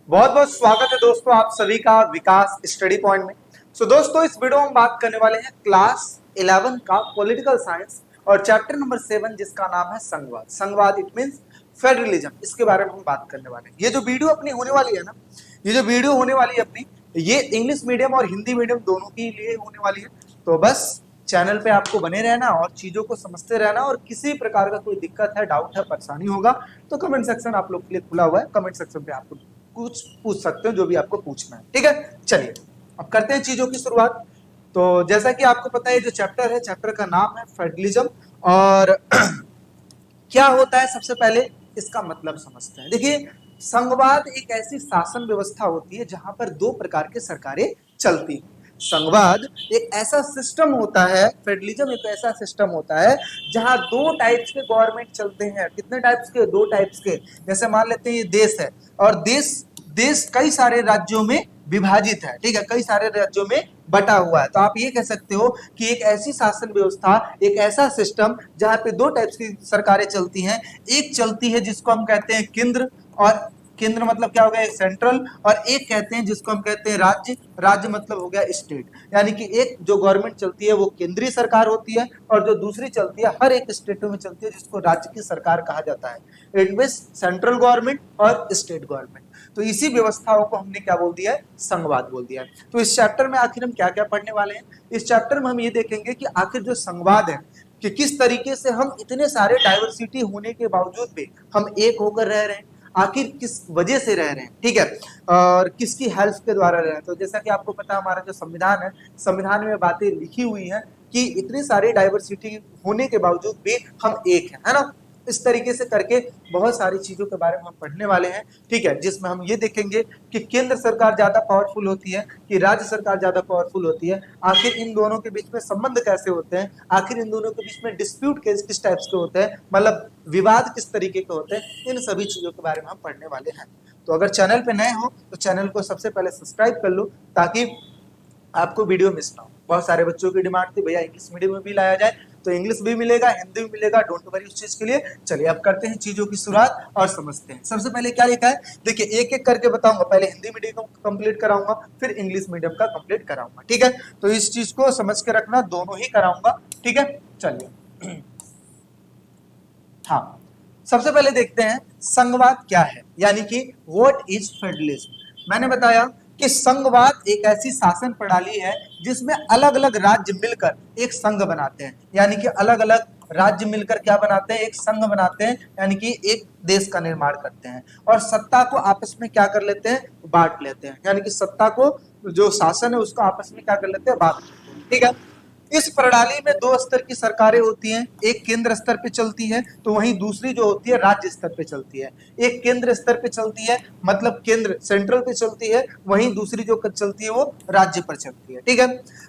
बहुत बहुत स्वागत है दोस्तों आप सभी का विकास स्टडी पॉइंट में। दोस्तों इस वीडियो में हम बात करने वाले हैं क्लास 11 का पॉलिटिकल साइंस और चैप्टर नंबर 7 जिसका नाम है संघवाद। संघवाद इट मींस फेडरलिज्म, इसके बारे में हम बात करने वाले हैं। ये जो वीडियो अपनी होने वाली है ना, ये जो वीडियो होने वाली है अपनी, ये इंग्लिश मीडियम और हिंदी मीडियम दोनों के लिए होने वाली है। तो बस चैनल पे आपको बने रहना और चीजों को समझते रहना, और किसी प्रकार का कोई दिक्कत है, डाउट है, परेशानी होगा तो कमेंट सेक्शन आप लोग के लिए खुला हुआ है। कमेंट सेक्शन पे आपको कुछ पूछ सकते हो, जो भी आपको पूछना है। ठीक है, चलिए अब करते हैं चीजों की शुरुआत। तो जैसा कि आपको पता है, जो चैप्टर है, चैप्टर का नाम है फेडरलिज्म। और क्या होता है, सबसे पहले इसका मतलब समझते हैं। देखिए, संघवाद एक ऐसी शासन व्यवस्था होती है जहां पर दो प्रकार की सरकारें चलती हैं। संघवाद एक ऐसा सिस्टम होता है, फेडरलिज्म एक ऐसा सिस्टम होता है जहां दो टाइप्स के गवर्नमेंट चलते हैं। कितने टाइप्स के? दो टाइप्स के। जैसे मान लेते हैं ये देश है, और देश देश कई सारे राज्यों में विभाजित है। ठीक है, कई सारे राज्यों में बटा हुआ है। तो आप ये कह सकते हो कि एक ऐसी शासन व्यवस्था, एक ऐसा सिस्टम जहां पे दो टाइप्स की सरकारें चलती हैं। एक चलती है जिसको हम कहते हैं केंद्र, और केंद्र मतलब क्या हो गया, सेंट्रल। और एक कहते हैं जिसको हम कहते हैं राज्य। राज्य मतलब हो गया स्टेट। यानी कि एक जो गवर्नमेंट चलती है वो केंद्रीय सरकार होती है, और जो दूसरी चलती है हर एक स्टेटों में चलती है जिसको राज्य की सरकार कहा जाता है। इट मींस सेंट्रल गवर्नमेंट और स्टेट गवर्नमेंट। तो इसी व्यवस्थाओं को हमने क्या बोल दिया है, संघवाद बोल दिया है। तो इस चैप्टर में आखिर हम क्या क्या पढ़ने वाले हैं, इस चैप्टर में हम ये देखेंगे कि आखिर जो संघवाद है, कि किस तरीके से हम इतने सारे डाइवर्सिटी होने के बावजूद भी हम एक होकर रह रहे हैं, आखिर किस वजह से रह रहे हैं। ठीक है, और किसकी हेल्प के द्वारा रह रहे हैं। तो जैसा कि आपको पता है, हमारा जो संविधान है, संविधान में बातें लिखी हुई हैं कि इतनी सारी डाइवर्सिटी होने के बावजूद भी हम एक हैं, है ना। इस तरीके से करके बहुत सारी चीजों के बारे में हम पढ़ने वाले हैं। ठीक है, जिसमें हम ये देखेंगे कि केंद्र सरकार ज्यादा पावरफुल होती है कि राज्य सरकार ज्यादा पावरफुल होती है, आखिर इन दोनों के बीच में संबंध कैसे होते हैं, आखिर इन दोनों के बीच में डिस्प्यूट किस टाइप्स के होते हैं, मतलब विवाद किस तरीके के होते हैं, इन सभी चीजों के बारे में हम पढ़ने वाले हैं। तो अगर चैनल पे नए हो तो चैनल को सबसे पहले सब्सक्राइब कर लो, ताकि आपको वीडियो मिस ना हो। बहुत सारे बच्चों की डिमांड थी, भैया इंग्लिश मीडियम में भी लाया जाए, तो इंग्लिश भी मिलेगा, हिंदी भी मिलेगा, डोंट वरी उस चीज के लिए। चलिए अब करते हैं चीजों की शुरुआत और समझते हैं। सबसे पहले क्या लिखा है, देखिए एक एक करके बताऊंगा। पहले हिंदी मीडियम का कंप्लीट कराऊंगा, फिर इंग्लिश मीडियम का कंप्लीट कराऊंगा। ठीक है, तो इस चीज को समझ के रखना, दोनों ही कराऊंगा। ठीक है, चलिए। हाँ, सबसे पहले देखते हैं संघवाद क्या है, यानी कि व्हाट इज फेडरलिज्म। मैंने बताया कि संघवाद एक ऐसी शासन प्रणाली है जिसमें अलग अलग राज्य मिलकर एक संघ बनाते हैं। यानी कि अलग अलग राज्य मिलकर क्या बनाते हैं, एक संघ बनाते हैं, यानी कि एक देश का निर्माण करते हैं। और सत्ता को आपस में क्या कर लेते हैं, बांट लेते हैं। यानी कि सत्ता को, जो शासन है उसको आपस में क्या कर लेते हैं, बांट लेते हैं। ठीक है, इस प्रणाली में दो स्तर की सरकारें होती हैं, एक केंद्र स्तर पे चलती है, तो वहीं दूसरी जो होती है राज्य स्तर पे चलती है। एक केंद्र स्तर पे चलती है, मतलब केंद्र सेंट्रल पे चलती है, वहीं दूसरी जो चलती है वो राज्य पर चलती है। ठीक है,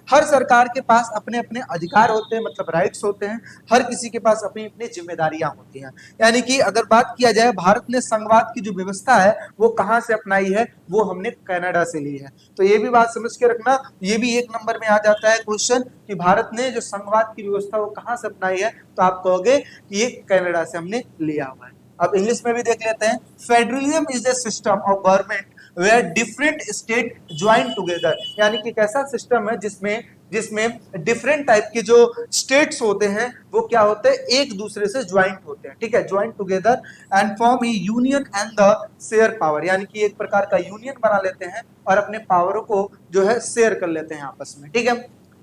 हर सरकार के पास अपने अपने अधिकार होते हैं, मतलब राइट्स होते हैं। हर किसी के पास अपनी अपनी जिम्मेदारियां होती हैं। यानी कि अगर बात किया जाए, भारत ने संघवाद की जो व्यवस्था है वो कहां से अपनाई है, वो हमने कनाडा से ली है। तो ये भी बात समझ के रखना, ये भी एक नंबर में आ जाता है क्वेश्चन कि भारत ने जो संघवाद की व्यवस्था वो कहां से अपनाई है, तो आप कहोगे कि ये कनाडा से हमने लिया हुआ है। अब इंग्लिश में भी देख लेते हैं। Federalism is a system of government where different state join together. यानी कि एक ऐसा सिस्टम है जिसमें जिसमें डिफरेंट टाइप के जो स्टेट्स होते हैं वो क्या होते हैं, एक दूसरे से ज्वाइंट होते हैं। ठीक है, joint together and form A union and the share power. यानी कि एक प्रकार का यूनियन बना लेते हैं और अपने पावरों को जो है शेयर कर लेते हैं आपस में। ठीक है,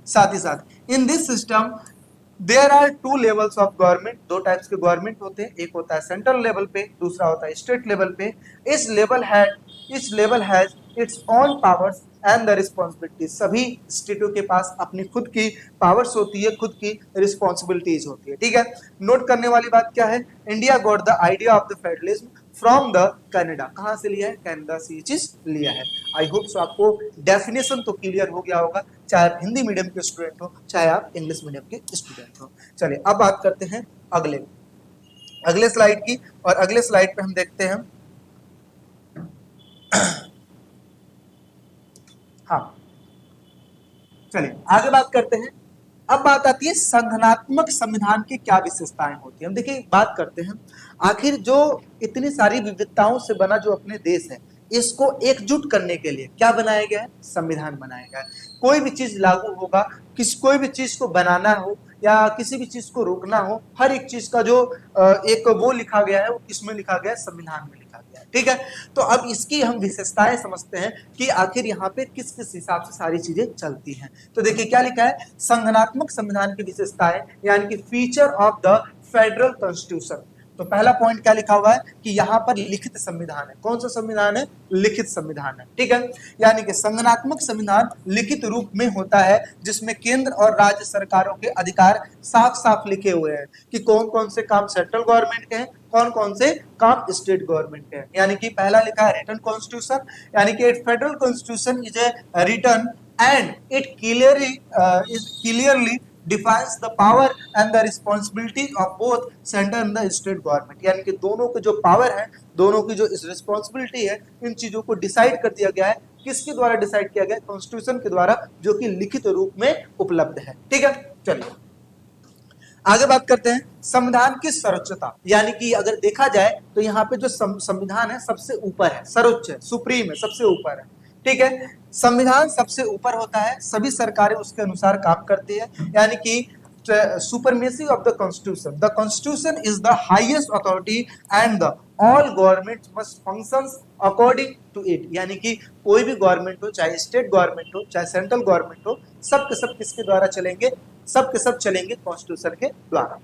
साथ ही साथ in this system there are two levels of government. दो टाइप्स के गवर्नमेंट होते हैं, एक होता है सेंट्रल लेवल पे, दूसरा होता है स्टेट लेवल पे। इस level has its own powers and the responsibility. सभी स्टेटों के पास अपनी खुद की पावर्स होती है, खुद की रिस्पॉन्सिबिलिटीज होती है। ठीक है, नोट करने वाली बात क्या है, India got the idea of the federalism from the Canada. कहां से लिया है, कनाडा से ये चीज लिया है। आई होप सो आपको डेफिनेशन तो क्लियर हो गया होगा, चाहे आप हिंदी मीडियम के स्टूडेंट हो, चाहे आप इंग्लिश मीडियम के स्टूडेंट हो। चलिए अब बात करते हैं अगले अगले स्लाइड की, और अगले स्लाइड पे हम देखते हैं। हाँ, चलिए आगे बात करते हैं। अब बात आती है संगठनात्मक संविधान की क्या विशेषताएं होती है। हम देखिए बात करते हैं, आखिर जो इतनी सारी विविधताओं से बना जो अपने देश है, इसको एकजुट करने के लिए क्या बनाया गया है? संविधान बनाया गया है। कोई भी चीज लागू होगा, कोई भी चीज को बनाना हो या किसी भी चीज को रोकना हो, हर एक चीज का जो एक वो लिखा गया है, वो किसमें लिखा गया है? संविधान में लिखा गया है। ठीक है, तो अब इसकी हम विशेषताएं समझते हैं कि आखिर यहाँ पे किस किस हिसाब से सारी चीजें चलती हैं। तो देखिए क्या लिखा है, संगठनात्मक संविधान की विशेषताएं यानी कि feature of the federal constitution. तो पहला पॉइंट क्या लिखा हुआ है कि यहाँ पर लिखित संविधान है। कौन सा संविधान है? लिखित संविधान है। ठीक है, यानी कि संगठनात्मक संविधान लिखित रूप में होता है जिसमें केंद्र और राज्य सरकारों के अधिकार साफ साफ लिखे हुए हैं कि कौन कौन से काम सेंट्रल गवर्नमेंट के हैं, कौन कौन से काम स्टेट गवर्नमेंट के हैं। यानी कि पहला लिखा है रिटन कॉन्स्टिट्यूशन, यानी कि federal constitution is a written and it clearly defines the power and the responsibility of both center and the state government। यानी कि दोनों के जो पावर है, दोनों की जो रिस्पॉन्सिबिलिटी है, इन चीजों को डिसाइड कर दिया गया है। किसके द्वारा डिसाइड किया गया? कॉन्स्टिट्यूशन के द्वारा, जो कि लिखित रूप में उपलब्ध है। ठीक है, चलिए आगे बात करते हैं संविधान की सर्वोच्चता। यानी कि अगर देखा जाए तो यहाँ पे जो संविधान है सबसे ऊपर है, सर्वोच्च है, सुप्रीम है, सबसे ऊपर है। ठीक है, संविधान सबसे ऊपर होता है, सभी सरकारें उसके अनुसार काम करती है। यानी कि supremacy of the constitution, the constitution is the highest authority and the all government must functions according to it. यानी कि कोई भी गवर्नमेंट हो, चाहे स्टेट गवर्नमेंट हो, चाहे सेंट्रल गवर्नमेंट हो, सब के सब किसके द्वारा चलेंगे? सब के सब चलेंगे कॉन्स्टिट्यूशन के द्वारा।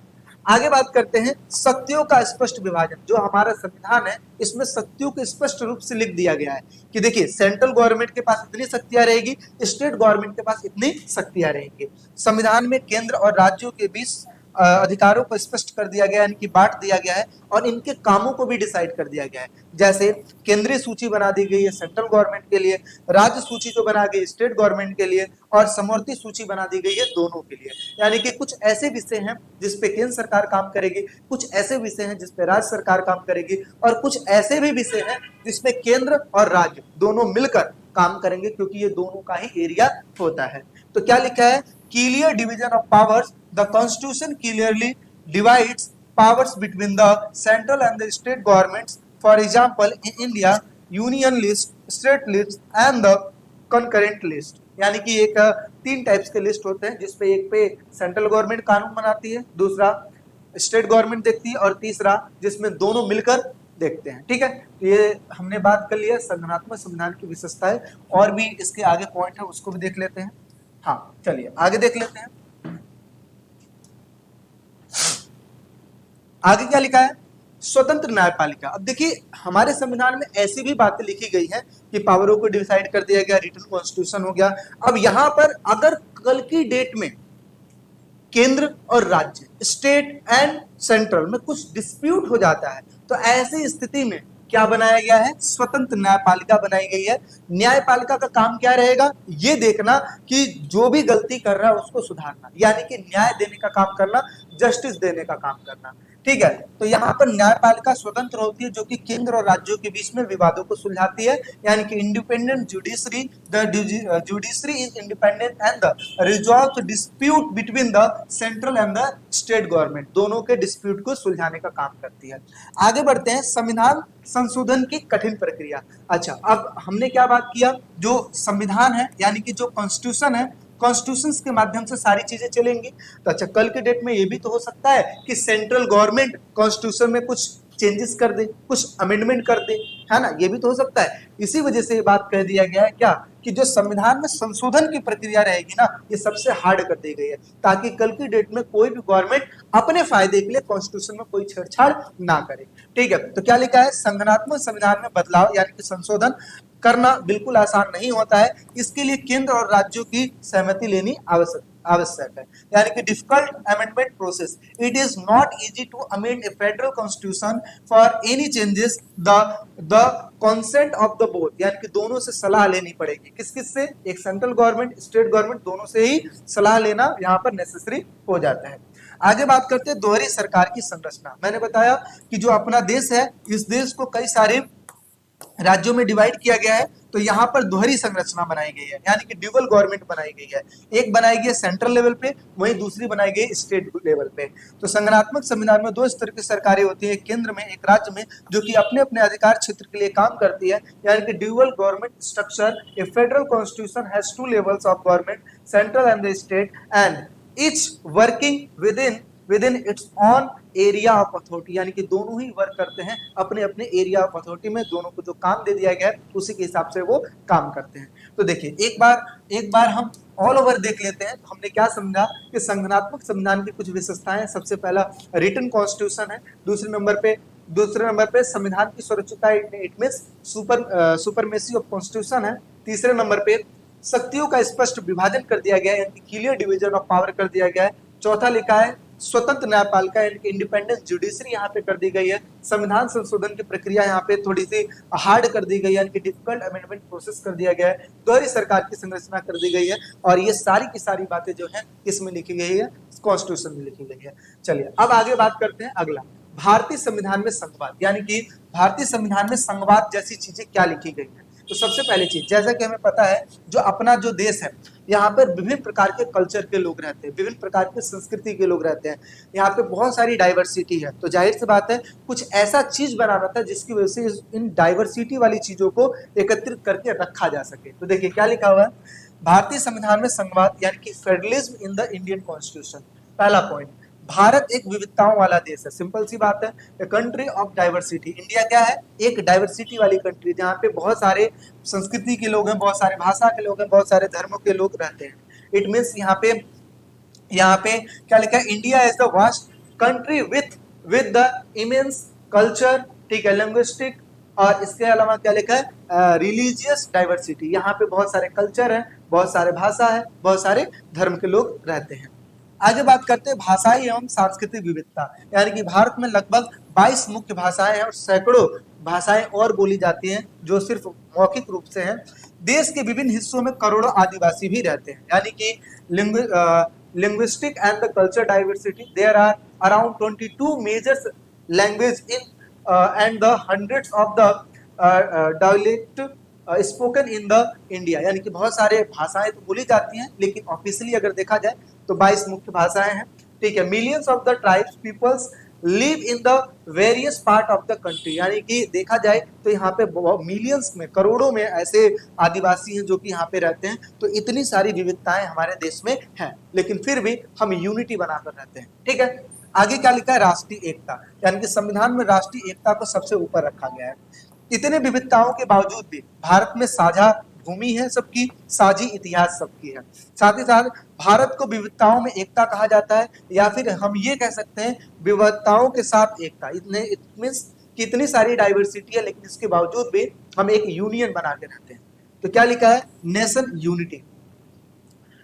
आगे बात करते हैं शक्तियों का स्पष्ट विभाजन। जो हमारा संविधान है इसमें शक्तियों को स्पष्ट रूप से लिख दिया गया है कि देखिए सेंट्रल गवर्नमेंट के पास इतनी शक्तियां रहेगी, स्टेट गवर्नमेंट के पास इतनी शक्तियां रहेंगी। संविधान में केंद्र और राज्यों के बीच अधिकारों को स्पष्ट कर दिया गया, इनकी बांट दिया गया है और इनके कामों को भी डिसाइड कर दिया गया है। जैसे केंद्रीय सूची बना दी गई है सेंट्रल गवर्नमेंट के लिए, राज्य सूची जो बना गई स्टेट गवर्नमेंट के लिए, और समवर्ती सूची बना दी गई है दोनों के लिए। यानी कि कुछ ऐसे विषय हैं जिसपे केंद्र सरकार काम करेगी, कुछ ऐसे विषय हैं जिसपे राज्य सरकार काम करेगी, और कुछ ऐसे भी विषय हैं जिसपे केंद्र और राज्य दोनों मिलकर काम करेंगे, क्योंकि ये दोनों का ही एरिया होता है। तो क्या लिखा है? Clear division of powers, the constitution clearly divides powers between the central and the state governments. For example in India union list, state list and the concurrent list. यानी कि एक 3 टाइप्स के लिस्ट होते हैं जिसपे एक पे सेंट्रल गवर्नमेंट कानून बनाती है, दूसरा स्टेट गवर्नमेंट देखती है, और तीसरा जिसमें दोनों मिलकर देखते हैं। ठीक है, ये हमने बात कर लिया संगठनात्मक संविधान की विशेषताएं, और भी इसके आगे पॉइंट है उसको भी देख लेते हैं। हाँ चलिए आगे देख लेते हैं। आगे क्या लिखा है? स्वतंत्र न्यायपालिका। अब देखिए हमारे संविधान में ऐसी भी बातें लिखी गई हैं कि पावरों को डिसाइड कर दिया गया, रिटन कॉन्स्टिट्यूशन हो गया। अब यहां पर अगर कल की डेट में केंद्र और राज्य, स्टेट एंड सेंट्रल में कुछ डिस्प्यूट हो जाता है, तो ऐसी स्थिति में क्या बनाया गया है? स्वतंत्र न्यायपालिका बनाई गई है। न्यायपालिका का काम क्या रहेगा? ये देखना कि जो भी गलती कर रहा है उसको सुधारना, यानी कि न्याय देने का काम करना, जस्टिस देने का काम करना। ठीक है, तो यहाँ पर न्यायपालिका स्वतंत्र होती है, जो कि केंद्र और राज्यों के बीच में विवादों को सुलझाती है। यानी कि independent judiciary, the judiciary is independent and the resolve dispute between the central and the state government, दोनों के डिस्प्यूट को सुलझाने का काम करती है। आगे बढ़ते हैं संविधान संशोधन की कठिन प्रक्रिया। अच्छा, अब हमने क्या बात किया? जो संविधान है यानी कि जो कॉन्स्टिट्यूशन है, कॉन्स्टिट्यूशन के माध्यम से सारी चीजें चलेंगी। तो अच्छा, कल के डेट में ये भी तो हो सकता है कि सेंट्रल गवर्नमेंट कॉन्स्टिट्यूशन में कुछ चेंजेस कर दे, कुछ अमेंडमेंट कर दे, है ना, ये भी तो हो सकता है। इसी वजह से ये बात कह दिया गया है क्या कि जो संविधान में संशोधन की प्रक्रिया रहेगी ना, ये सबसे हार्ड कर दी गई है, ताकि कल की डेट में कोई भी गवर्नमेंट अपने फायदे के लिए कॉन्स्टिट्यूशन में कोई छेड़छाड़ ना करे। ठीक है, तो क्या लिखा है? संगठनात्मक संविधान में बदलाव यानी कि संशोधन करना बिल्कुल आसान नहीं होता है। इसके लिए केंद्र और राज्यों की सहमति लेनी आवश्यक है। यानी कि difficult amendment process, it is not easy to amend a federal constitution for any changes the consent of the both. यानी कि दोनों से सलाह लेनी पड़ेगी। किस किस से? एक सेंट्रल गवर्नमेंट, स्टेट गवर्नमेंट, दोनों से ही सलाह लेना यहाँ पर नेसेसरी हो जाता है। आगे बात करते हैं दोहरी सरकार की संरचना। मैंने बताया कि जो अपना देश है, इस देश को कई सारे राज्यों में डिवाइड किया गया है। तो तो यहाँ पर दोहरी संरचना बनाई गई है, यानी कि ड्यूअल गवर्नमेंट बनाई गई है। एक बनाई गई है सेंट्रल लेवल पे, वहीं दूसरी बनाई गई स्टेट लेवल पे। तो संगठनात्मक संविधान में दो स्तर की सरकारें होती है, एक केंद्र में एक राज्य में, जो कि अपने अपने अधिकार क्षेत्र के लिए काम करती है, यानी कि dual government structure. A federal constitution has to levels of government, central and the state, and each working with in its on area of authority, यानी कि दोनों ही वर्क करते हैं अपने अपने एरिया ऑफ अथॉरिटी में, दोनों को जो काम दे दिया गया है उसी के हिसाब से वो काम करते हैं। तो देखिए एक बार हम ऑल ओवर देख लेते हैं। तो हमने क्या समझा कि संगठनात्मक संविधान की कुछ विशेषताएं, सबसे पहला रिटन कॉन्स्टिट्यूशन है, दूसरे नंबर पे संविधान की सुरक्षितता, it means supremacy of constitution है। तीसरे नंबर पे शक्तियों का स्पष्ट विभाजन कर दिया गया है, यानी क्लियर डिवीजन ऑफ पावर कर दिया गया है। चौथा लिखा है स्वतंत्र न्यायपालिका, यानी कि इंडिपेंडेंट जुडिशरी यहाँ पे कर दी गई है। संविधान संशोधन की प्रक्रिया यहाँ पे थोड़ी सी हार्ड कर दी गई है, यानी कि डिफिकल्ट अमेंडमेंट प्रोसेस कर दिया गया है। दोहरी सरकार की संरचना कर दी गई है, और ये सारी की सारी बातें जो है इसमें लिखी गई है, कॉन्स्टिट्यूशन में लिखी गई है। चलिए अब आगे बात करते हैं। अगला, भारतीय संविधान में संघवाद, यानी कि भारतीय संविधान में संघवाद जैसी चीजें क्या लिखी गई है। तो सबसे पहली चीज, जैसा कि हमें पता है, जो अपना जो देश है, यहाँ पर विभिन्न प्रकार के कल्चर के लोग रहते हैं, विभिन्न प्रकार के संस्कृति के लोग रहते हैं, यहाँ पे बहुत सारी डाइवर्सिटी है। तो जाहिर सी बात है कुछ ऐसा चीज बनाना था जिसकी वजह से इन डाइवर्सिटी वाली चीजों को एकत्रित करके रखा जा सके। तो देखिए क्या लिखा हुआ है, भारतीय संविधान में संघवाद, यानी कि federalism in the Indian constitution. पहला पॉइंट, भारत एक विविधताओं वाला देश है, सिंपल सी बात है, a country of diversity. India क्या है, एक डाइवर्सिटी वाली कंट्री, जहाँ पे बहुत सारे संस्कृति के लोग हैं, बहुत सारे भाषा के लोग हैं, बहुत सारे धर्मों के लोग रहते हैं। इट मीन्स यहाँ पे क्या लिखा है, India is the vast country with the immense culture, ठीक है, लिंग्विस्टिक, और इसके अलावा क्या लिखा है, रिलीजियस डाइवर्सिटी। यहाँ पे बहुत सारे कल्चर है, बहुत सारे भाषा है, बहुत सारे धर्म के लोग रहते हैं। आगे बात करते हैं भाषाई एवं सांस्कृतिक विविधता, यानी कि भारत में लगभग 22 मुख्य भाषाएं हैं और सैकड़ों भाषाएं और बोली जाती हैं जो सिर्फ मौखिक रूप से हैं। देश के विभिन्न हिस्सों में करोड़ों आदिवासी भी रहते हैं, यानी कि linguistic and the culture diversity, there are around 22 major language in and the hundreds of the dialect spoken in the India, यानी कि बहुत सारे भाषाएं तो बोली जाती हैं, लेकिन ऑफिशियली अगर देखा जाए तो 22 मुख्य भाषाएं हैं, ठीक है। Millions of the tribes peoples live in the various part of the country, यानी कि देखा जाए तो यहाँ पे मिलियंस में, करोड़ों में ऐसे आदिवासी हैं जो कि यहाँ पे रहते हैं। तो इतनी सारी विविधताएं हमारे देश में हैं, लेकिन फिर भी हम यूनिटी बनाकर रहते हैं, ठीक है। आगे क्या लिखा है, राष्ट्रीय एकता, यानी कि संविधान में राष्ट्रीय एकता को सबसे ऊपर रखा गया है। इतने विविधताओं के बावजूद भी भारत में साझा भूमि है सबकी, साझी इतिहास सबकी है। साथ ही साथ भारत को विविधताओं में एकता कहा जाता है, या फिर हम ये कह सकते हैं विविधताओं के साथ एकता। कितनी सारी डाइवर्सिटी है, लेकिन इसके बावजूद भी हम एक यूनियन बना के रहते हैं। तो क्या लिखा है, nation unity,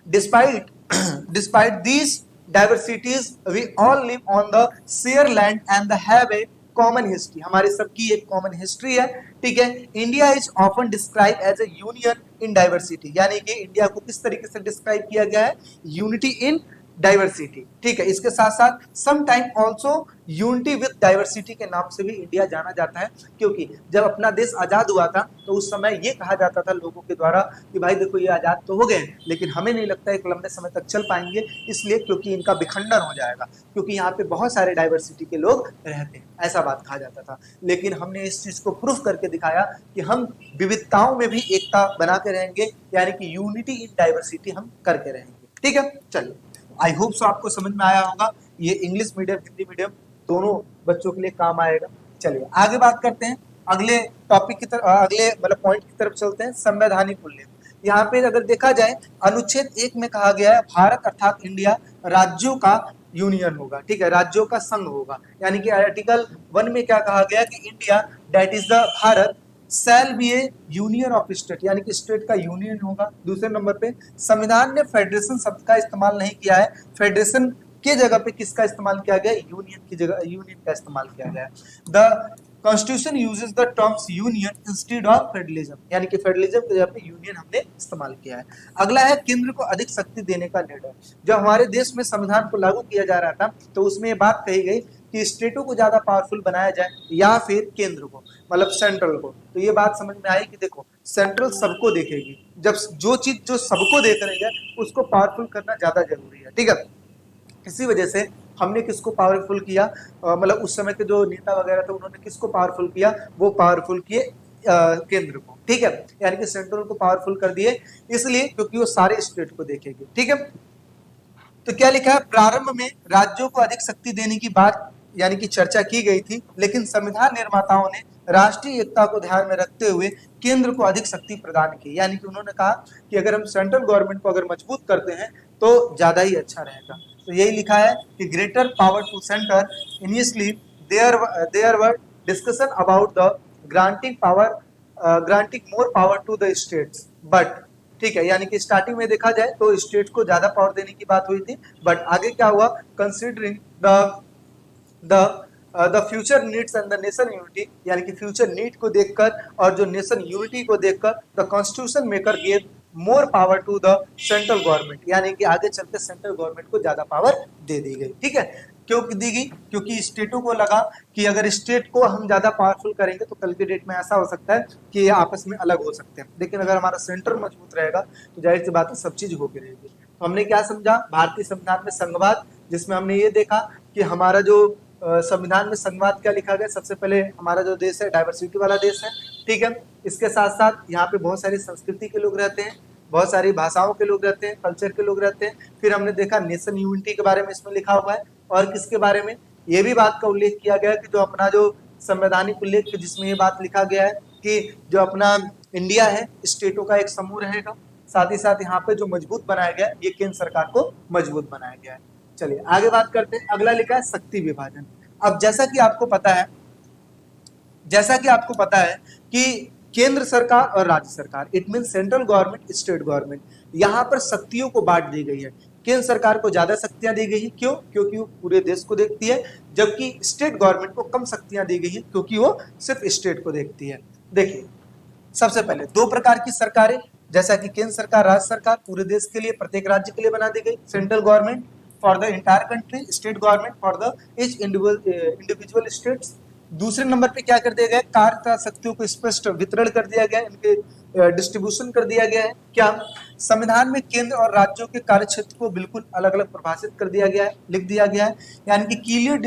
despite these diversities we all live on the share land and have a common history, हमारी सबकी एक कॉमन हिस्ट्री है, ठीक है। India is often describe as a union in diversity, यानी कि इंडिया को किस तरीके से डिस्क्राइब किया गया है, यूनिटी इन डाइवर्सिटी, ठीक है। इसके साथ साथ some time also unity with diversity के नाम से भी इंडिया जाना जाता है, क्योंकि जब अपना देश आजाद हुआ था तो उस समय ये कहा जाता था लोगों के द्वारा कि भाई देखो ये आजाद तो हो गए, लेकिन हमें नहीं लगता एक लंबे समय तक चल पाएंगे, इसलिए क्योंकि इनका विखंडन हो जाएगा, क्योंकि यहाँ पे बहुत सारे डाइवर्सिटी के लोग रहते हैं, ऐसा बात कहा जाता था। लेकिन हमने इस चीज को प्रूफ करके दिखाया कि हम विविधताओं में भी एकता बना के रहेंगे, यानी कि यूनिटी इन डाइवर्सिटी हम करके रहेंगे, ठीक है। चलिए, आई होप सो आपको समझ में आया होगा, ये इंग्लिश मीडियम हिंदी मीडियम दोनों बच्चों के लिए काम आएगा। चलिए आगे बात करते हैं, अगले टॉपिक की तरफ, अगले मतलब पॉइंट की तरफ चलते हैं, संवैधानिक मूल्य। यहाँ पे अगर देखा जाए अनुच्छेद 1 में कहा गया है भारत अर्थात इंडिया राज्यों का यूनियन होगा, ठीक है, राज्यों का संघ होगा। यानी कि आर्टिकल 1 में क्या कहा गया कि India that is the Bharat shall be A union of state, यानी कि स्टेट का यूनियन होगा। दूसरे नंबर पे संविधान ने फेडरेशन शब्द का इस्तेमाल नहीं किया है, फेडरेशन के जगह पे किसका इस्तेमाल किया गया, यूनियन की जगह यूनियन का इस्तेमाल किया गया है। The constitution uses the terms union instead of federalism, यानी कि फेडरलिज्म की जगह पे यूनियन हमने इस्तेमाल किया है। अगला है केंद्र को अधिक शक्ति देने का निर्णय। जब हमारे देश में संविधान को लागू किया जा रहा था तो उसमें ये बात कही गई कि स्टेटों को ज्यादा पावरफुल बनाया जाए या फिर केंद्र को, मतलब सेंट्रल को। तो ये बात समझ में आई कि देखो सेंट्रल सबको देखेगी, जब जो चीज जो सबको देख रही है उसको पावरफुल करना ज्यादा जरूरी है, ठीक है। इसी वजह से हमने किसको पावरफुल किया, मतलब उस समय के जो नेता वगैरह थे उन्होंने किसको पावरफुल किया, वो पावरफुल किए केंद्र को, ठीक है, यानी कि सेंट्रल को पावरफुल कर दिए, इसलिए क्योंकि वो सारे स्टेट को देखेगी, ठीक है। तो क्या लिखा है, प्रारंभ में राज्यों को अधिक शक्ति देने की बात यानी कि चर्चा की गई थी, लेकिन संविधान निर्माताओं ने राष्ट्रीय एकता को ध्यान में रखते हुए केंद्र को अधिक शक्ति प्रदान की, यानी कि उन्होंने कहा कि अगर हम सेंट्रल गवर्नमेंट को अगर मजबूत करते हैं तो ज्यादा ही अच्छा रहेगा। तो यही लिखा है कि greater power to centre, initially there were discussion about the granting power granting more power to the states, but ठीक है, यानी कि स्टार्टिंग में देखा जाए तो स्टेट को ज्यादा पावर देने की बात हुई थी, बट आगे क्या हुआ, considering the future needs and the nation unity, यानी कि फ्यूचर नीड को देखकर और जो नेशन यूनिटी को देखकर the constitution maker gave more power to the central government, यानी कि आगे चलते सेंट्रल गवर्नमेंट को ज्यादा पावर दे दी गई, ठीक है। क्यों दी गई, क्योंकि स्टेटों को लगा कि अगर स्टेट को हम ज्यादा पावरफुल करेंगे तो कल के डेट में ऐसा हो सकता है कि ये आपस में अलग हो सकते हैं, लेकिन अगर हमारा सेंटर मजबूत रहेगा तो जाहिर सी बात है सब चीज होगी रहेगी। तो हमने क्या समझा, भारतीय संविधान में संघवाद, जिसमें हमने ये देखा कि हमारा जो संविधान में संघवाद क्या लिखा गया, सबसे पहले हमारा जो देश है डाइवर्सिटी वाला देश है, ठीक है। इसके साथ साथ यहाँ पे बहुत सारी संस्कृति के लोग रहते हैं, बहुत सारी भाषाओं के लोग रहते हैं, कल्चर के लोग रहते हैं। फिर हमने देखा नेशन यूनिटी के बारे में इसमें लिखा हुआ है, और किसके बारे में, ये भी बात का उल्लेख किया गया कि जो अपना जो संवैधानिक उल्लेख जिसमें ये बात लिखा गया है कि जो अपना इंडिया है स्टेटों का एक समूह रहेगा, साथ ही साथ यहाँ पे जो मजबूत बनाया गया है ये केंद्र सरकार को मजबूत बनाया गया है। चलिए आगे बात करते हैं, अगला लिखा है शक्ति विभाजन। अब जैसा कि आपको पता है कि केंद्र सरकार और राज्य सरकार, it mean central government, state government, यहाँ पर शक्तियों को बांट दी गई है। केंद्र सरकार को ज्यादा शक्तियां दी गई है, क्यों, क्योंकि वो पूरे देश को देखती है, जबकि स्टेट गवर्नमेंट को कम शक्तियां दी गई है क्योंकि वो सिर्फ स्टेट को देखती है। देखिए सबसे पहले दो प्रकार की सरकारें, जैसा कि केंद्र सरकार, राज्य सरकार पूरे देश के लिए, प्रत्येक राज्य के लिए बना दी गई, central government for the entire country, state government for the each individual states. दूसरे नंबर पे क्या कर दिया गया, कार्य शक्तियों को स्पष्ट वितरण कर दिया गया, इनके डिस्ट्रीब्यूशन कर दिया गया है। क्या संविधान में केंद्र और राज्यों के कार्य क्षेत्र को बिल्कुल अलग अलग परिभाषित कर दिया गया है, लिख दिया गया है, यानी कि clear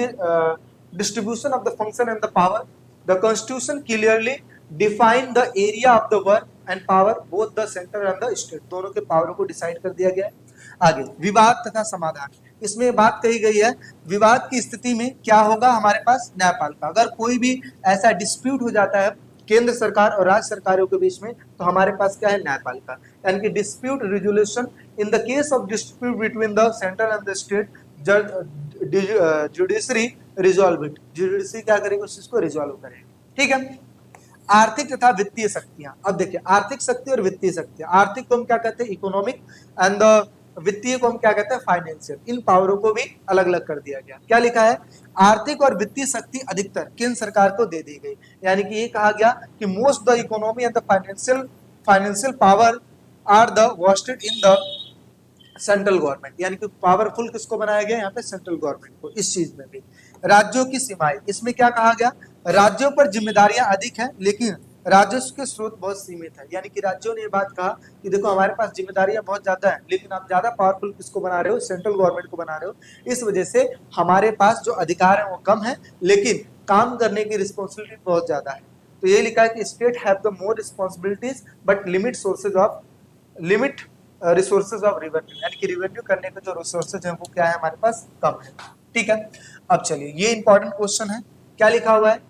distribution of the function and the power, the constitution clearly define the area of the work and power both the centre and the state, दोनों के पावर को डिसाइड कर दिया गया है। आगे विवाद तथा समाधान, इसमें बात कही गई है विवाद की स्थिति में क्या होगा, हमारे पास न्यायपालिका, अगर कोई भी ऐसा डिस्प्यूट हो जाता है केंद्र सरकार और राज्य सरकारों के बीच में तो हमारे पास क्या है, न्यायपालिका, यानी कि dispute resolution in the case of dispute between the central and the state, judiciary resolve it, judiciary क्या करेगी, उस चीज को रिजॉल्व करेगी, ठीक है। आर्थिक तथा वित्तीय शक्तियां, अब देखिए आर्थिक शक्ति और वित्तीय शक्तियां, आर्थिक को हम क्या कहते हैं, इकोनॉमिक, एंड वित्तीय को हम क्या कहते हैं, फाइनेंशियल, इन पावरों को भी अलग अलग कर दिया गया। क्या लिखा है, आर्थिक और वित्तीय शक्ति अधिकतर केंद्र सरकार को दे दी गई, यानी कि ये कहा गया कि most the economy and the financial power are the vested in the central government, यानी कि पावरफुल किसको बनाया गया यहाँ पे, सेंट्रल गवर्नमेंट को, इस चीज में भी। राज्यों की सीमाएं, इसमें क्या कहा गया, राज्यों पर जिम्मेदारियां अधिक हैं लेकिन राजस्व के स्रोत बहुत सीमित है, यानी कि राज्यों ने ये बात कहा कि देखो हमारे पास जिम्मेदारियां बहुत ज्यादा है लेकिन आप ज्यादा पावरफुल किसको बना रहे हो, सेंट्रल गवर्नमेंट को बना रहे हो, इस वजह से हमारे पास जो अधिकार है वो कम है लेकिन काम करने की रिस्पॉन्सिबिलिटी बहुत ज्यादा है। तो ये लिखा है कि state have the more responsibilities but limit resources of revenue, यानी कि रेवेन्यू करने के जो रिसोर्सेज है वो क्या है, हमारे पास कम है, ठीक है। अब चलिए ये इंपॉर्टेंट क्वेश्चन है, क्या लिखा हुआ है,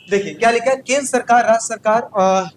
देखिए क्या लिखा है, केंद्र सरकार राज्य सरकार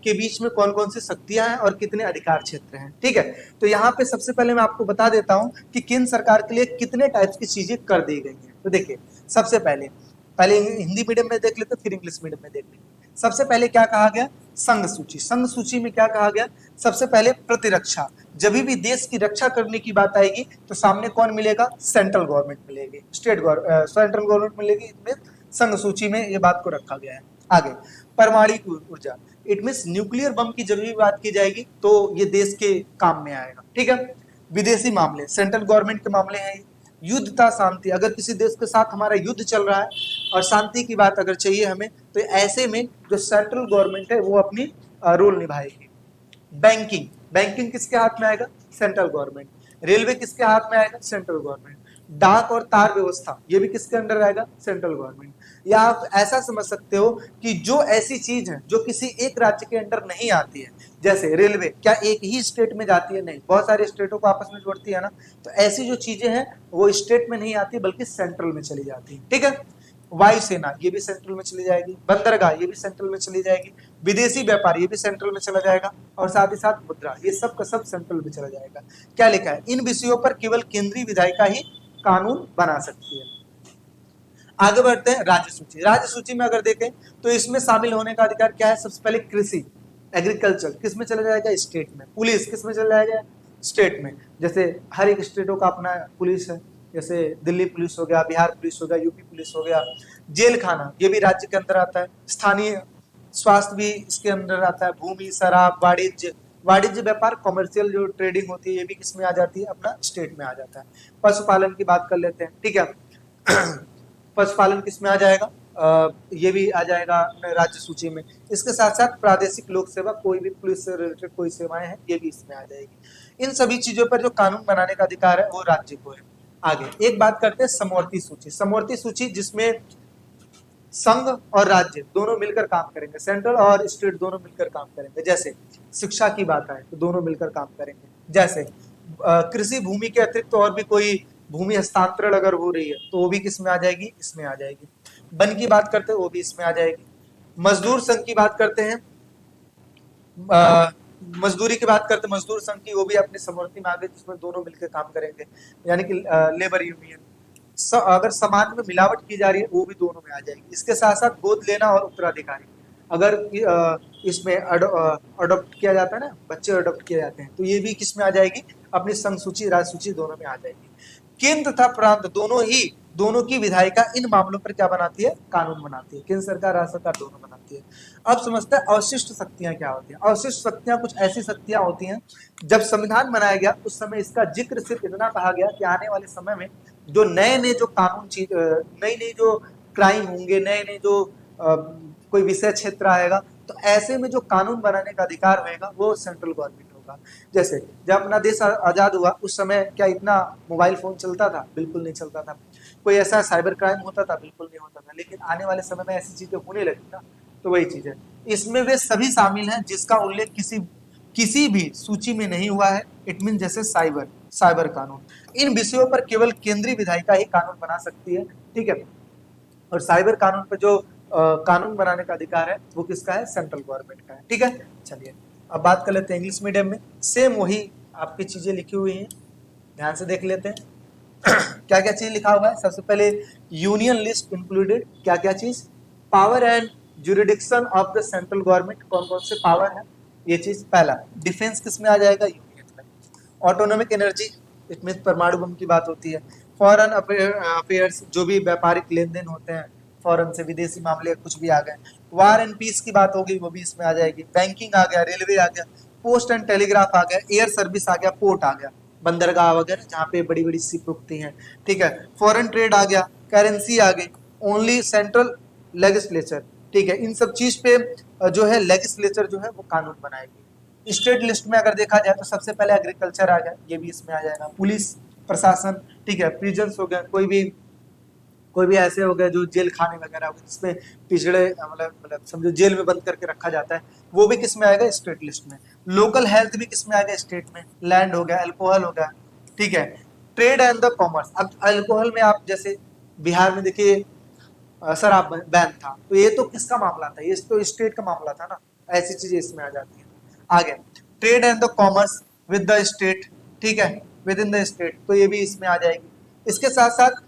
के बीच में कौन कौन सी शक्तियां हैं और कितने अधिकार क्षेत्र हैं, ठीक है। तो यहाँ पे सबसे पहले मैं आपको बता देता हूं कि केंद्र सरकार के लिए कितने टाइप्स की चीजें कर दी गई हैं। तो देखिए सबसे पहले हिंदी मीडियम में देख लेते, फिर इंग्लिश मीडियम में देख लेते। सबसे पहले क्या कहा गया, संघ सूची, संघ सूची में क्या कहा गया, सबसे पहले प्रतिरक्षा, जब भी देश की रक्षा करने की बात आएगी तो सामने कौन मिलेगा, सेंट्रल गवर्नमेंट मिलेगी, सेंट्रल गवर्नमेंट मिलेगी, इसमें संघ सूची में ये बात को रखा गया है। आगे परमाणु ऊर्जा, इट मींस न्यूक्लियर बम की जब भी बात की जाएगी तो ये देश के काम में आएगा, ठीक है। विदेशी मामले, सेंट्रल गवर्नमेंट के मामले हैं, युद्ध था शांति, अगर किसी देश के साथ हमारा युद्ध चल रहा है और शांति की बात अगर चाहिए हमें, तो ऐसे में जो सेंट्रल गवर्नमेंट है वो अपनी रोल निभाएगी। बैंकिंग, बैंकिंग किसके हाथ में आएगा? Central government. रेलवे किसके हाथ में आएगा? Central government. डाक और तार व्यवस्था ये भी किसके अंडर आएगा? Central government. या आप ऐसा समझ सकते हो कि जो ऐसी चीज है जो किसी एक राज्य के अंडर नहीं आती है, जैसे रेलवे क्या एक ही स्टेट में जाती है? नहीं, बहुत सारे स्टेटों को आपस में जोड़ती है ना, तो ऐसी जो चीजें हैं वो स्टेट में नहीं आती बल्कि सेंट्रल में चली जाती है। ठीक है, वायुसेना ये भी सेंट्रल में चली जाएगी, बंदरगाह ये भी सेंट्रल में चली जाएगी, विदेशी व्यापार ये भी सेंट्रल में चला जाएगा, और साथ ही साथ मुद्रा ये सब का सब सेंट्रल में चला जाएगा। क्या लिखा है? इन विषयों पर केवल केंद्रीय विधायिका ही कानून बना सकती है। आगे बढ़ते हैं, राज्य सूची। राज्य सूची में अगर देखें तो इसमें शामिल होने का अधिकार क्या है? सबसे पहले कृषि, एग्रीकल्चर किस में चला जाएगा? स्टेट में। पुलिस किस में चला जाएगा? स्टेट में। जैसे हर एक स्टेटों का अपना पुलिस है, जैसे दिल्ली पुलिस हो गया, बिहार पुलिस हो गया, यूपी पुलिस हो गया। जेल खाना ये भी राज्य के अंदर आता है। स्थानीय स्वास्थ्य भी इसके अंदर आता है। भूमि, शराब, वाणिज्य, वाणिज्य व्यापार, कॉमर्शियल जो ट्रेडिंग होती है ये भी किसमें आ जाती है? अपना स्टेट में आ जाता है। पशुपालन की बात कर लेते हैं, ठीक है। पशुपालन किसमें आ जाएगा? ये भी आ जाएगा राज्य सूची में। इसके साथ साथ प्रादेशिक लोक सेवा, कोई भी पुलिस से रिलेटेड कोई सेवाएं हैं ये भी इसमें आ जाएगी। इन सभी चीजों पर जो कानून बनाने का अधिकार है वो राज्य को है। आगे एक बात करते हैं समवर्ती सूची। समवर्ती सूची जिसमें संघ और राज्य दोनों मिलकर काम करेंगे, सेंट्रल और स्टेट दोनों मिलकर काम करेंगे। जैसे शिक्षा की बात आए तो दोनों मिलकर काम करेंगे। जैसे कृषि भूमि के अतिरिक्त तो और भी कोई भूमि हस्तांतरण अगर हो रही है तो वो भी किसमें आ जाएगी? इसमें आ जाएगी। वन की बात करते हैं वो भी इसमें आ जाएगी। मजदूर संघ की बात करते हैं, मजदूरी की बात करते हैं, मजदूर संघ की वो भी अपनी समवर्ती में आ गई जिसमें दोनों मिलकर काम करेंगे, यानी कि लेबर यूनियन। अगर समाज में मिलावट की जा रही है वो भी दोनों में आ जाएगी। इसके साथ साथ गोद लेना और उत्तराधिकारी, अगर इसमें अडॉप्ट किया जाता है ना, बच्चे अडॉप्ट किए जाते हैं, तो ये भी किस में आ जाएगी? अपनी संघ सूची, राज्य सूची दोनों में आ जाएगी। केंद्र तथा प्रांत दोनों की विधायिका इन मामलों पर क्या बनाती है? कानून बनाती है। केंद्र सरकार, राज्य सरकार दोनों बनाती है। अब समझते हैं अवशिष्ट शक्तियां क्या होती हैं। अवशिष्ट शक्तियां कुछ ऐसी शक्तियां होती हैं, जब संविधान बनाया गया उस समय इसका जिक्र सिर्फ इतना कहा गया कि आने वाले समय में जो नए नए जो कानून नई नई जो क्राइम होंगे, नए नए जो कोई विषय क्षेत्र आएगा, तो ऐसे में जो कानून बनाने का अधिकार होगा वो सेंट्रल गवर्नमेंट होगा। जैसे जब अपना देश आजाद हुआ उस समय क्या इतना मोबाइल फोन चलता था? बिल्कुल नहीं चलता था। कोई ऐसा साइबर क्राइम होता था? बिल्कुल नहीं होता था। लेकिन आने वाले समय में ऐसी चीजें होने लगी ना, तो वही चीज है। इसमें वे सभी शामिल हैं जिसका उल्लेख किसी भी सूची में नहीं हुआ है। इट मीन जैसे साइबर कानून। इन विषयों पर केवल केंद्रीय विधायिका ही कानून बना सकती है, ठीक है। और साइबर कानून पर जो कानून बनाने का अधिकार है वो किसका है? सेंट्रल गवर्नमेंट का है, ठीक है। चलिए अब बात कर लेते हैं इंग्लिश मीडियम में। सेम वही आपकी चीजें लिखी हुई हैं, ध्यान से देख लेते हैं। क्या क्या चीज लिखा हुआ है? सबसे पहले यूनियन लिस्ट इंक्लूडेड, क्या क्या चीज? Power and jurisdiction of the central government, कौन कौन से पावर है ये चीज। पहला, डिफेंस किस में आ जाएगा? यूनियन में। ऑटोनॉमिक एनर्जी, इट मीन परमाणु बम की बात होती है। फॉरेन अफेयर्स, जो भी व्यापारिक लेन देन होते हैं, फॉरेन से विदेशी मामले कुछ भी आ गए। वार एंड पीस की बात होगी वो भी इसमें आ जाएगी। बैंकिंग आ गया, रेलवे आ गया, पोस्ट एंड टेलीग्राफ आ गया, एयर सर्विस आ गया, पोर्ट आ गया, बंदरगाह वगैरह जहाँ पे बड़ी बड़ी शिप रुकती हैं, ठीक है। फॉरेन ट्रेड आ गया, करेंसी आ गई, ओनली सेंट्रल लेजिस्लेचर, ठीक है। इन सब चीज पे जो है लेजिस्लेचर जो है वो कानून बनाएगी। स्टेट लिस्ट में अगर देखा जाए तो सबसे पहले एग्रीकल्चर आ गया, ये भी इसमें आ जाएगा। पुलिस प्रशासन, ठीक है। प्रिजन्स हो गए, कोई भी ऐसे हो गए जो जेल खाने वगैरह हो गए जिसमें पिछड़े मतलब समझो जेल में बंद करके रखा जाता है, वो भी किस में आएगा? स्टेट लिस्ट में। लोकल हेल्थ भी किस में आएगा? स्टेट में। लैंड हो गया, अल्कोहल हो गया, ठीक है। ट्रेड एंड द कॉमर्स, अब अल्कोहल में आप जैसे बिहार में देखिए शराब बैन था, तो ये तो किसका मामला था? ये तो स्टेट का मामला था ना, ऐसी चीजें इसमें आ जाती है। आगे trade and the commerce with the state, ठीक है, विद इन द स्टेट, तो ये भी इसमें आ जाएगी। इसके साथ साथ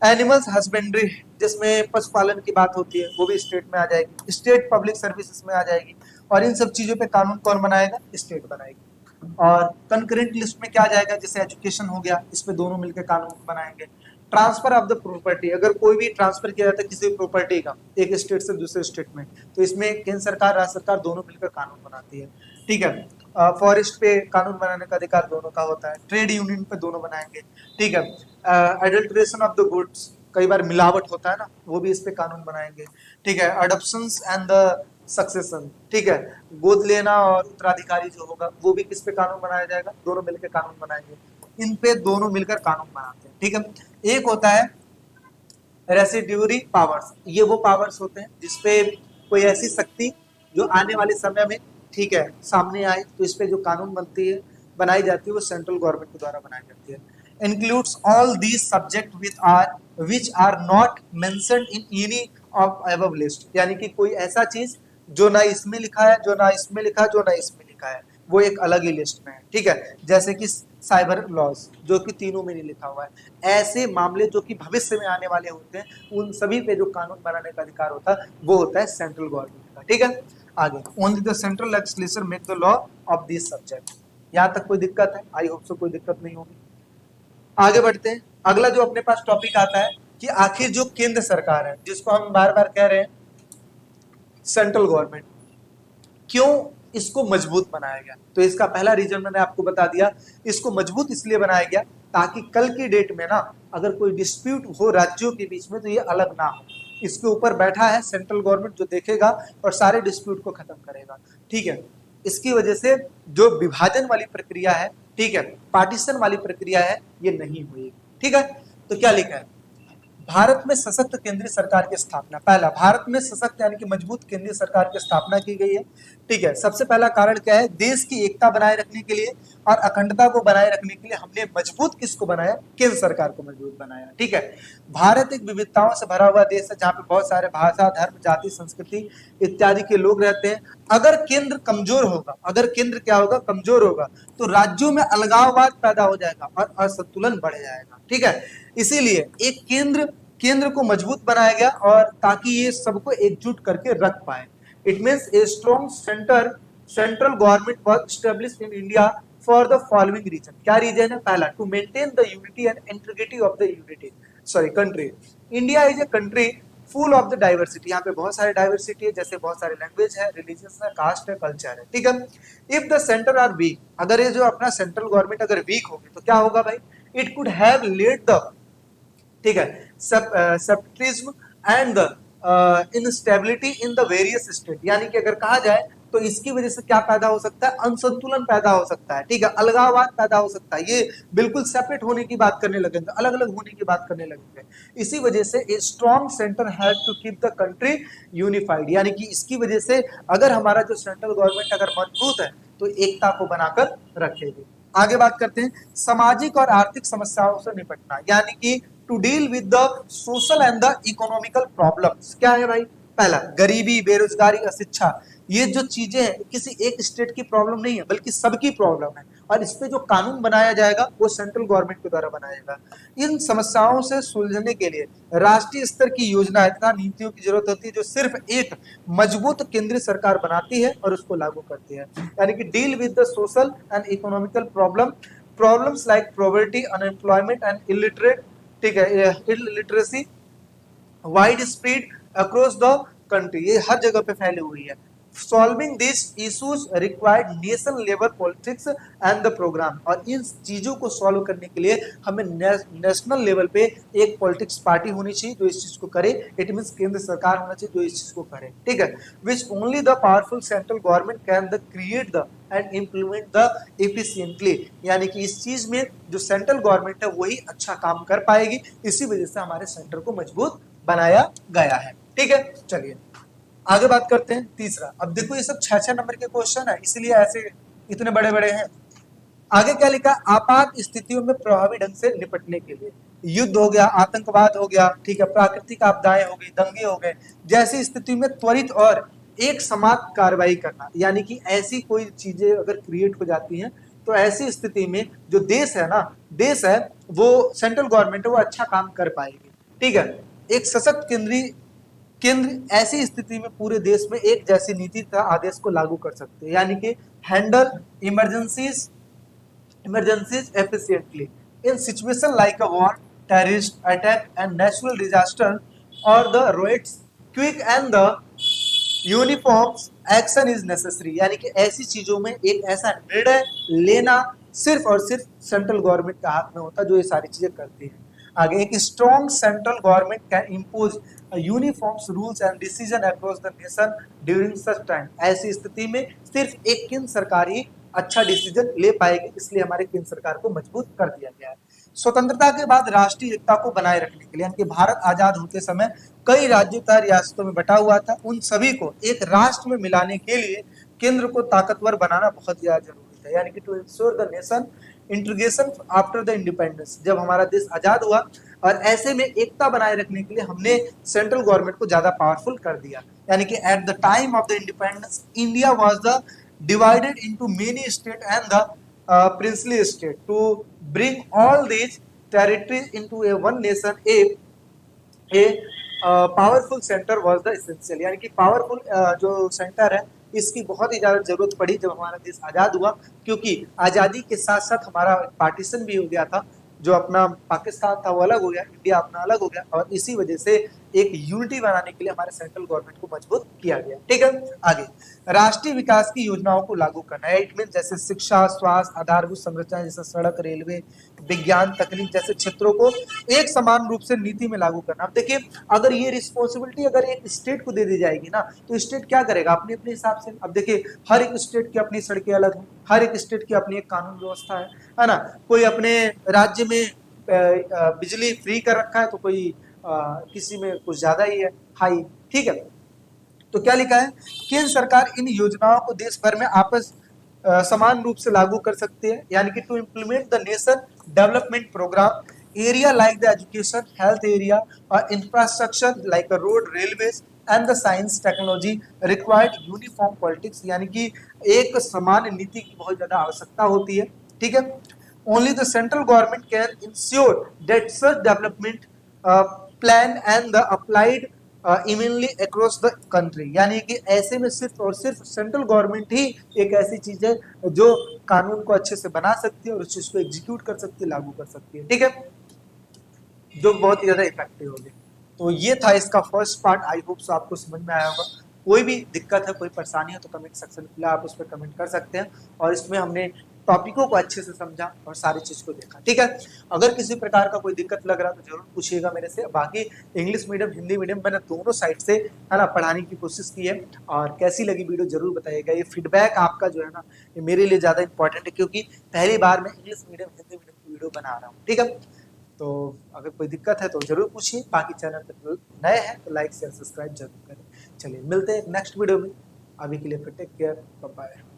एनिमल्स हस्बेंड्री, जिसमें पशुपालन की बात होती है, वो भी स्टेट में आ जाएगी। स्टेट पब्लिक सर्विस में आ जाएगी। और इन सब चीजों पे कानून कौन बनाएगा? स्टेट बनाएगी। और कंकरेंट लिस्ट में क्या आ जाएगा? जैसे एजुकेशन हो गया, इस पे दोनों मिलकर कानून बनाएंगे। ट्रांसफर ऑफ द प्रॉपर्टी, अगर कोई भी ट्रांसफर किया जाता है किसी प्रॉपर्टी का एक स्टेट से दूसरे स्टेट में, तो इसमें केंद्र सरकार, राज्य सरकार दोनों मिलकर कानून बनाती है, ठीक है। फॉरेस्ट पे कानून बनाने का अधिकार दोनों का होता है। ट्रेड यूनियन पे दोनों बनाएंगे, ठीक है। एडल्ट्रेशन ऑफ द गुड्स, कई बार मिलावट होता है ना, वो भी इस पे कानून बनाएंगे। ठीक है, अडॉप्शंस एंड द सक्सेशन, ठीक है, गोद लेना और उत्तराधिकारी जो होगा वो भी किस पे कानून बनाया जाएगा, दोनों मिलकर कानून बनाएंगे। इन पे दोनों मिलकर कानून बनाते हैं। ठीक है, एक होता है रेसिड्यूरी पावर्स, ये वो पावर्स होते हैं जिसपे कोई ऐसी शक्ति जो आने वाले समय में, ठीक है, सामने आए तो इस पे जो कानून बनती है, बनाई जाती है, वो सेंट्रल गवर्नमेंट के द्वारा बनाई जाती है। Includes all these subject which are not mentioned in any of above list, यानी कि कोई ऐसा चीज जो ना इसमें लिखा है, जो ना इसमें लिखा है, जो ना इसमें लिखा है, वो एक अलग ही लिस्ट में है। ठीक है, जैसे कि साइबर लॉज जो कि तीनों में नहीं लिखा हुआ है। ऐसे मामले जो कि भविष्य में आने वाले होते हैं, उन सभी पे जो कानून बनाने का अधिकार होता है वो होता है सेंट्रल गवर्नमेंट का। ठीक है, आगे only the central legislature make the law of this subject. यहाँ तक कोई दिक्कत है? आई होप सो कोई दिक्कत नहीं होगी। आगे बढ़ते हैं। अगला जो अपने पास टॉपिक आता है कि आखिर जो केंद्र सरकार है, जिसको हम बार बार कह रहे हैं सेंट्रल गवर्नमेंट, क्यों इसको मजबूत बनाया गया? तो इसका पहला रीजन मैंने आपको बता दिया, इसको मजबूत इसलिए बनाया गया ताकि कल की डेट में ना अगर कोई डिस्प्यूट हो राज्यों के बीच में तो ये अलग ना हो। इसके ऊपर बैठा है सेंट्रल गवर्नमेंट जो देखेगा और सारे डिस्प्यूट को खत्म करेगा। ठीक है, इसकी वजह से जो विभाजन वाली प्रक्रिया है, ठीक है, पार्टीशन वाली प्रक्रिया है, ये नहीं हुई। ठीक है, तो क्या लिखा है? भारत में सशक्त केंद्रीय सरकार की स्थापना। पहला, भारत में सशक्त यानी कि मजबूत केंद्रीय सरकार की स्थापना की गई है। ठीक है, सबसे पहला कारण क्या है? देश की एकता बनाए रखने के लिए और अखंडता को बनाए रखने के लिए हमने मजबूत किसको बनाया? केंद्र सरकार को मजबूत बनाया। ठीक है, भारत एक विविधताओं से भरा हुआ देश है जहाँ पे बहुत सारे भाषा, धर्म, जाति, संस्कृति इत्यादि के लोग रहते हैं। अगर केंद्र कमजोर होगा, अगर केंद्र क्या होगा? कमजोर होगा, तो राज्यों में अलगाववाद पैदा हो जाएगा और असंतुलन बढ़ जाएगा। ठीक है, इसीलिए एक केंद्र को मजबूत बनाया गया और ताकि ये सबको एकजुट करके रख पाए। It means a strong central government was established in India for the following reason. क्या रीजन है? पहला, to maintain the unity and integrity of the country. India is a country full of the diversity. यहाँ पे बहुत सारे diversity है, जैसे बहुत सारे लैंग्वेज है, रिलीजियस है, कास्ट है, कल्चर है। ठीक है, if the centre are weak, अगर ये जो अपना सेंट्रल गवर्नमेंट अगर वीक होगी तो क्या होगा भाई? It could have led the, ठीक है, separatism and the instability in the various state, यानी कि अगर कहा जाए तो इसकी वजह से क्या पैदा हो सकता है? अनसंतुलन पैदा हो सकता है। ठीक है, अलगाववाद पैदा हो सकता है, ये बिल्कुल सेपरेट होने की बात करने लगेंगे, अलग अलग होने की बात करने लगेंगे। इसी वजह से a strong centre has to keep the country unified, यानी कि इसकी वजह से अगर हमारा जो सेंट्रल गवर्नमेंट अगर मजबूत है तो एकता को बनाकर रखेगी। आगे बात करते हैं सामाजिक और आर्थिक समस्याओं से निपटना, यानी कि to deal with the social and the economical problems. क्या है भाई? पहला, गरीबी, बेरोजगारी, अशिक्षा, ये जो चीजें हैं किसी एक स्टेट की प्रॉब्लम नहीं है बल्कि सबकी प्रॉब्लम है, और इस पे जो कानून बनाया जाएगा वो सेंट्रल गवर्नमेंट के द्वारा बनाया जाएगा। इन समस्याओं से सुलझने के लिए राष्ट्रीय स्तर की योजना तथा नीतियों की जरूरत होती है जो सिर्फ एक मजबूत केंद्रीय सरकार बनाती है और उसको लागू करती है। यानी कि deal with the social and economical problems like poverty, unemployment and illiterate, ठीक है, illiteracy wide spread across the country, ये हर जगह पे फैली हुई है। Solving this issues required national level politics and the program, और इन चीजों को सॉल्व करने के लिए हमें नेशनल लेवल पे एक पॉलिटिक्स पार्टी होनी चाहिए जो इस चीज को करे। इट मींस केंद्र सरकार होना चाहिए जो इस चीज को करे। ठीक है, which only the powerful central government can the create the end implement the efficiently, यानी कि इस चीज में जो सेंट्रल गवर्नमेंट है वही अच्छा काम कर पाएगी। इसी वजह से हमारे सेंटर को मजबूत बनाया गया है। ठीक है, चलिए आगे बात करते हैं। तीसरा, अब देखो ये सब 6-6 नंबर के क्वेश्चन है, इसलिए ऐसे इतने बड़े बड़े हैं। आगे क्या लिखा? आपात स्थितियों में प्रभावी ढंग से निपटने के लिए, युद्ध हो गया, आतंकवाद हो गया, ठीक है, प्राकृतिक आपदाएं हो गई, दंगे हो गए, जैसी स्थिति में त्वरित और एक समान कार्रवाई करना, यानी कि ऐसी कोई चीजें अगर क्रिएट हो जाती हैं तो ऐसी स्थिति में जो देश है ना, देश है वो सेंट्रल गवर्नमेंट है वो अच्छा काम कर पाएगी। ठीक है, एक सशक्त केंद्र ऐसी स्थिति में पूरे देश में एक जैसी नीति तथा आदेश को लागू कर सकते हैं, यानी कि handle emergencies efficiently in situation like a war, terrorist attack and natural disaster or the riots, quick and the uniform action is necessary, यानी कि ऐसी चीजों में एक ऐसा निर्णय लेना सिर्फ और सिर्फ सेंट्रल गवर्नमेंट के हाथ में होता है जो ये सारी चीजें करती है। आगे, एक strong central government can impose uniforms rules and decision across the nation during such time. ऐसी स्थिति में सिर्फ एक केंद्र सरकार ही अच्छा डिसीजन ले पाएगी, इसलिए हमारे केंद्र सरकार को मजबूत कर दिया गया है। स्वतंत्रता के बाद राष्ट्रीय एकता को बनाए रखने के लिए, यानी कि भारत आजाद होते समय कई राज्यों तथा रियासतों में बटा हुआ था, उन सभी को एक राष्ट्र में मिलाने के लिए केंद्र को ताकतवर बनाना बहुत ज्यादा जरूरी था, यानी कि to ensure the nation integration after the independence. जब हमारा देश आजाद हुआ और ऐसे में एकता बनाए रखने के लिए हमने सेंट्रल गवर्नमेंट को ज्यादा पावरफुल कर दिया, यानी कि at the time of the independence India was the divided into many states and the princely state. To bring all these territories into a one nation, a powerful centre was the essential, यानी कि powerful जो centre है इसकी बहुत ही ज्यादा जरूरत पड़ी जब हमारा देश आजाद हुआ, क्योंकि आजादी के साथ साथ हमारा पार्टीशन भी हो गया था। जो अपना पाकिस्तान था वो अलग हो गया, इंडिया अपना अलग हो गया, और इसी वजह से एक यूनिटी बनाने के लिए हमारे सेंट्रल गवर्नमेंट को मजबूत किया गया। ठीक है, आगे राष्ट्रीय विकास की योजनाओं को लागू करना है। इट मीन जैसे शिक्षा, स्वास्थ्य, आधारभूत संरचना जैसे सड़क, रेलवे, विज्ञान, तकनीक जैसे क्षेत्रों को एक समान रूप से नीति में लागू करना। अब देखिए, अगर ये रिस्पॉन्सिबिलिटी अगर एक स्टेट को दे दी जाएगी ना, तो स्टेट क्या करेगा अपने अपने हिसाब से। अब देखिए, हर एक स्टेट की अपनी सड़कें अलग हैं, हर एक स्टेट की अपनी एक कानून व्यवस्था है ना। कोई अपने राज्य में बिजली फ्री कर रखा है, तो कोई किसी में कुछ ज्यादा ही है, हाई। ठीक है, तो क्या लिखा है, केंद्र सरकार इन योजनाओं को देश भर में आपस समान रूप से लागू कर सकती है, यानी कि to implement the nation development program area like the education, health area और infrastructure like road, railways and the science technology required uniform politics, यानी कि एक समान नीति की बहुत ज्यादा आवश्यकता होती है। ठीक है, only the central government can ensure that such development plan and the applied evenly across the country, यानी कि ऐसे में सिर्फ और सिर्फ सेंट्रल गवर्नमेंट ही एक ऐसी चीज है जो कानून को अच्छे से बना सकती है और उस चीज को एग्जीक्यूट कर सकती है, लागू कर सकती है। ठीक है, जो बहुत ही ज्यादा इफेक्टिव होगी। तो ये था इसका first part. I hope so आपको समझ में आया होगा। कोई भी दिक्कत है, कोई परेशानी है तो कमेंट सेक्शन में आप उस पर कमेंट कर सकते हैं, और इसमें हमने टॉपिकों को अच्छे से समझा और सारी चीज को देखा। ठीक है, अगर किसी प्रकार का कोई दिक्कत लग रहा तो जरूर पूछिएगा मेरे से। बाकी इंग्लिश मीडियम, हिंदी मीडियम मैंने दोनों साइड से है ना पढ़ाने की कोशिश की है। और कैसी लगी वीडियो जरूर बताइएगा। ये फीडबैक आपका जो है ना, ये मेरे लिए ज्यादा इंपॉर्टेंट है, क्योंकि पहली बार मैं इंग्लिश मीडियम, हिंदी मीडियम की वीडियो बना रहा हूँ। ठीक है, तो अगर कोई दिक्कत है तो जरूर पूछिए। बाकी चैनल पर नए हैं तो लाइक शेयर सब्सक्राइब जरूर करें। चलिए मिलते हैं नेक्स्ट वीडियो में। अभी के लिए फिर टेक केयर, बाय बाय।